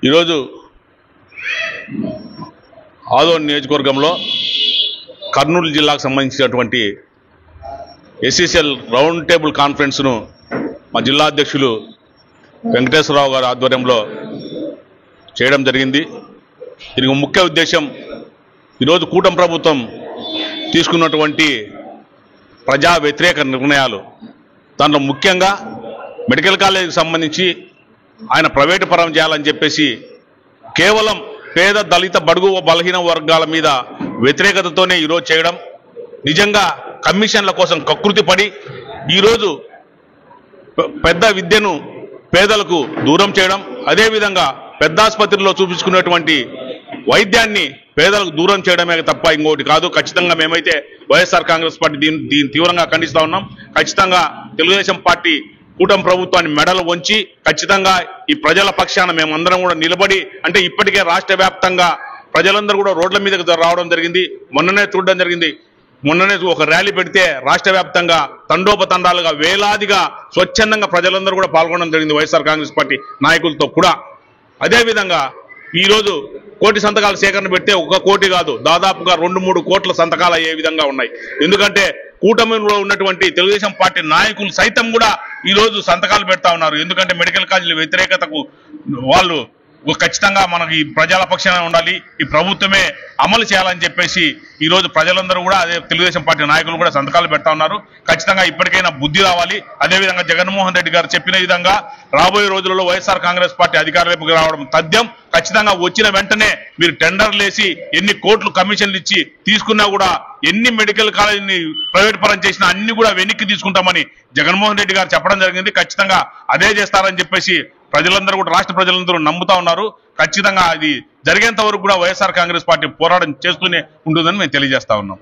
ఈరోజు ఆదోని నియోజకవర్గంలో కర్నూలు జిల్లాకు సంబంధించినటువంటి ఎస్సీసీఎల్ రౌండ్ టేబుల్ కాన్ఫరెన్స్ను మా జిల్లా అధ్యక్షులు వెంకటేశ్వరరావు గారి ఆధ్వర్యంలో చేయడం జరిగింది. దీనికి ముఖ్య ఉద్దేశం ఈరోజు కూటమి ప్రభుత్వం తీసుకున్నటువంటి ప్రజా వ్యతిరేక నిర్ణయాలు, దాంట్లో ముఖ్యంగా మెడికల్ కాలేజీకి సంబంధించి ఆయన ప్రైవేటు పరం చేయాలని చెప్పేసి కేవలం పేద దళిత బడుగు బలహీన వర్గాల మీద వ్యతిరేకతతోనే ఈరోజు చేయడం, నిజంగా కమిషన్ల కోసం కకృతి పడి ఈరోజు పెద్ద విద్యను పేదలకు దూరం చేయడం, అదేవిధంగా పెద్ద ఆసుపత్రిలో చూపించుకున్నటువంటి వైద్యాన్ని పేదలకు దూరం చేయడమే తప్ప ఇంకోటి కాదు. ఖచ్చితంగా మేమైతే వైఎస్ఆర్ కాంగ్రెస్ పార్టీ దీన్ని తీవ్రంగా ఖండిస్తా ఉన్నాం. ఖచ్చితంగా తెలుగుదేశం పార్టీ కూటమి ప్రభుత్వాన్ని మెడలు వంచి ఖచ్చితంగా ఈ ప్రజల పక్షాన మేమందరం కూడా నిలబడి, అంటే ఇప్పటికే రాష్ట్ర వ్యాప్తంగా ప్రజలందరూ కూడా రోడ్ల మీదకి రావడం జరిగింది. మొన్ననే చూడడం జరిగింది. మొన్ననే ఒక ర్యాలీ పెడితే రాష్ట్ర వ్యాప్తంగా తండోపతండాలుగా వేలాదిగా స్వచ్ఛందంగా ప్రజలందరూ కూడా పాల్గొనడం జరిగింది వైఎస్ఆర్ కాంగ్రెస్ పార్టీ నాయకులతో కూడా. అదేవిధంగా ఈరోజు 1 కోటి సంతకాల సేకరణ పెడితే 1 కోటి కాదు, దాదాపుగా 2-3 కోట్ల సంతకాలు అయ్యే విధంగా ఉన్నాయి. ఎందుకంటే కూటమిలో ఉన్నటువంటి తెలుగుదేశం పార్టీ నాయకులు సైతం కూడా ఈరోజు సంతకాలు పెడతా ఉన్నారు. ఎందుకంటే మెడికల్ కాలేజీల వ్యతిరేకతకు వాళ్ళు ఖచ్చితంగా మనకి ప్రజల పక్షాన ఉండాలి, ఈ ప్రభుత్వమే అమలు చేయాలని చెప్పేసి ఈరోజు ప్రజలందరూ కూడా, అదే తెలుగుదేశం పార్టీ నాయకులు కూడా సంతకాలు పెడతా ఉన్నారు. ఖచ్చితంగా ఇప్పటికైనా బుద్ధి రావాలి. అదేవిధంగా జగన్మోహన్ రెడ్డి గారు చెప్పిన విధంగా రాబోయే రోజులలో వైఎస్ఆర్ కాంగ్రెస్ పార్టీ అధికారంలోకి రావడం తథ్యం. ఖచ్చితంగా వచ్చిన వెంటనే మీరు టెండర్లు వేసి ఎన్ని కోట్లు కమిషన్లు ఇచ్చి తీసుకున్నా కూడా, ఎన్ని మెడికల్ కాలేజీని ప్రైవేట్ పరం చేసినా అన్ని కూడా వెనక్కి తీసుకుంటామని జగన్మోహన్ రెడ్డి గారు చెప్పడం జరిగింది. ఖచ్చితంగా అదే చేస్తారని చెప్పేసి ప్రజలందరూ కూడా, రాష్ట్ర ప్రజలందరూ నమ్ముతా ఉన్నారు. ఖచ్చితంగా అది జరిగేంత వరకు కూడా వైఎస్ఆర్ కాంగ్రెస్ పార్టీ పోరాటం చేస్తూనే ఉంటుందని మేము తెలియజేస్తా ఉన్నాం.